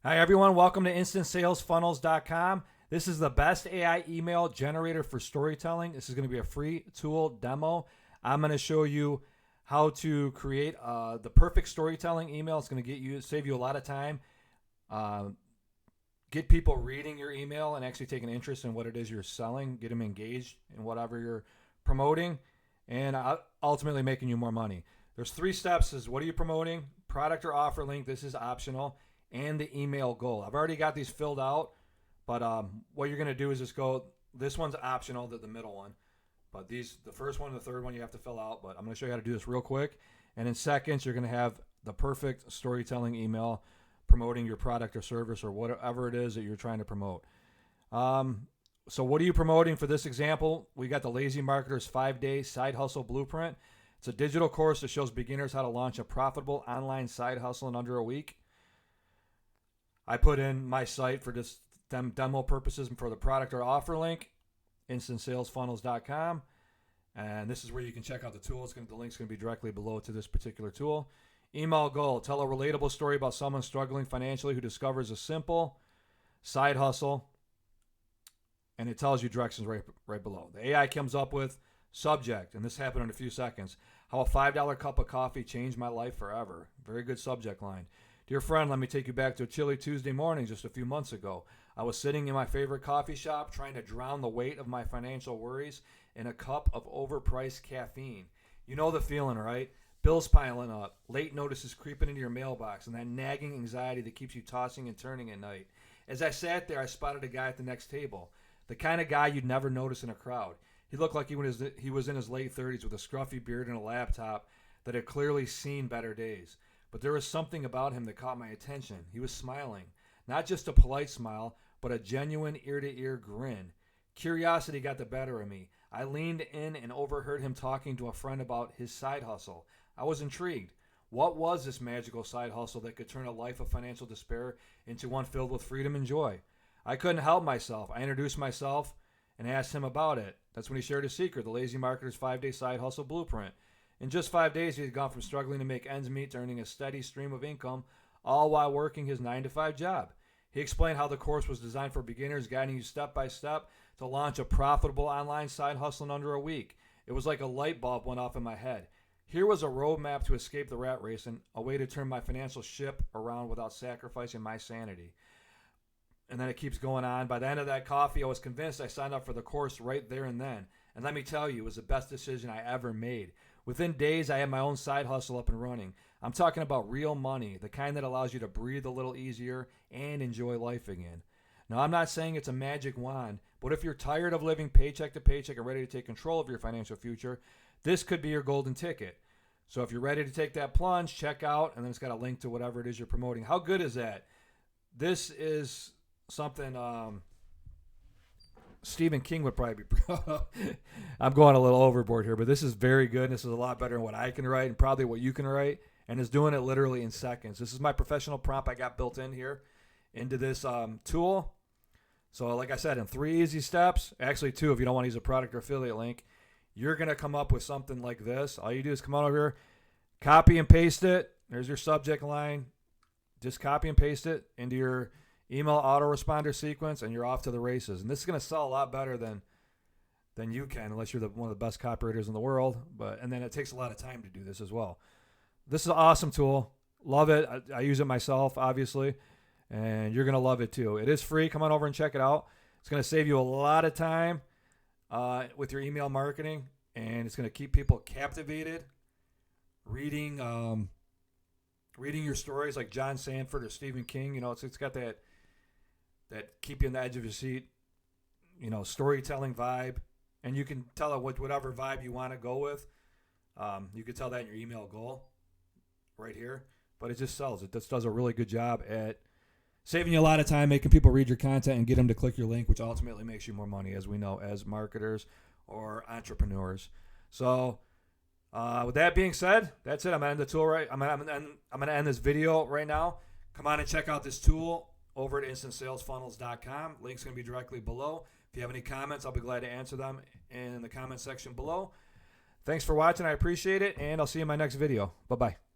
Hi, everyone. Welcome to InstantSalesFunnels.com. This is the best AI email generator for storytelling. This is going to be a free tool demo. I'm going to show you how to create the perfect storytelling email. It's going to save you a lot of time, get people reading your email and actually taking interest in what it is you're selling, get them engaged in whatever you're promoting, and ultimately making you more money. There's 3 steps. Is what are you promoting? Product or offer link. This is optional. And the email goal. I've already got these filled out, but what you're going to do is just go, this one's optional, the middle one. But the first one and the third one you have to fill out, but I'm going to show you how to do this real quick. And in seconds, you're going to have the perfect storytelling email promoting your product or service or whatever it is that you're trying to promote. So what are you promoting for this example? We got the Lazy Marketer's 5-day side hustle blueprint. It's a digital course that shows beginners how to launch a profitable online side hustle in under a week. I put in my site for just demo purposes and for the product or offer link, InstantSalesFunnels.com. And this is where you can check out the tool. The link's going to be directly below to this particular tool. Email goal. Tell a relatable story about someone struggling financially who discovers a simple side hustle. And it tells you directions right below. The AI comes up with subject, and this happened in a few seconds. How a $5 cup of coffee changed my life forever. Very good subject line. Dear friend, let me take you back to a chilly Tuesday morning just a few months ago. I was sitting in my favorite coffee shop trying to drown the weight of my financial worries in a cup of overpriced caffeine. You know the feeling, right? Bills piling up, late notices creeping into your mailbox, and that nagging anxiety that keeps you tossing and turning at night. As I sat there, I spotted a guy at the next table. The kind of guy you'd never notice in a crowd. He looked like he was in his late 30s with a scruffy beard and a laptop that had clearly seen better days. But there was something about him that caught my attention. He was smiling. Not just a polite smile, but a genuine ear-to-ear grin. Curiosity got the better of me. I leaned in and overheard him talking to a friend about his side hustle. I was intrigued. What was this magical side hustle that could turn a life of financial despair into one filled with freedom and joy? I couldn't help myself. I introduced myself and asked him about it. That's when he shared his secret, the Lazy Marketer's 5-day side hustle blueprint. In just 5 days, he had gone from struggling to make ends meet to earning a steady stream of income, all while working his 9-to-5 job. He explained how the course was designed for beginners, guiding you step by step to launch a profitable online side hustle in under a week. It was like a light bulb went off in my head. Here was a roadmap to escape the rat race and a way to turn my financial ship around without sacrificing my sanity. And then it keeps going on. By the end of that coffee, I was convinced. I signed up for the course right there and then. And let me tell you, it was the best decision I ever made. Within days, I had my own side hustle up and running. I'm talking about real money, the kind that allows you to breathe a little easier and enjoy life again. Now, I'm not saying it's a magic wand, but if you're tired of living paycheck to paycheck and ready to take control of your financial future, this could be your golden ticket. So if you're ready to take that plunge, check out, and then it's got a link to whatever it is you're promoting. How good is that? This is something Stephen King would probably be proud of. I'm going a little overboard here, but this is very good. This is a lot better than what I can write and probably what you can write, and is doing it literally in seconds. This is my professional prompt I got built in here into this tool. So like I said, in 3 easy steps, actually 2 if you don't want to use a product or affiliate link, you're going to come up with something like this. All you do is come on over here, copy and paste it. There's your subject line. Just copy and paste it into your email autoresponder sequence, and you're off to the races. And this is going to sell a lot better than you can, unless you're one of the best copywriters in the world. And then it takes a lot of time to do this as well. This is an awesome tool. Love it. I use it myself, obviously, and you're going to love it too. It is free. Come on over and check it out. It's going to save you a lot of time with your email marketing, and it's going to keep people captivated, reading your stories like John Sanford or Stephen King. You know, it's got that keep you on the edge of your seat, you know, storytelling vibe. And you can tell it whatever vibe you want to go with. You can tell that in your email goal right here. But it just sells. It just does a really good job at saving you a lot of time, making people read your content and get them to click your link, which ultimately makes you more money, as we know, as marketers or entrepreneurs. So with that being said, that's it. I'm gonna end the tool I'm gonna end this video right now. Come on and check out this tool over at InstantSalesFunnels.com. Link's gonna be directly below. If you have any comments, I'll be glad to answer them in the comment section below. Thanks for watching. I appreciate it, and I'll see you in my next video. Bye-bye.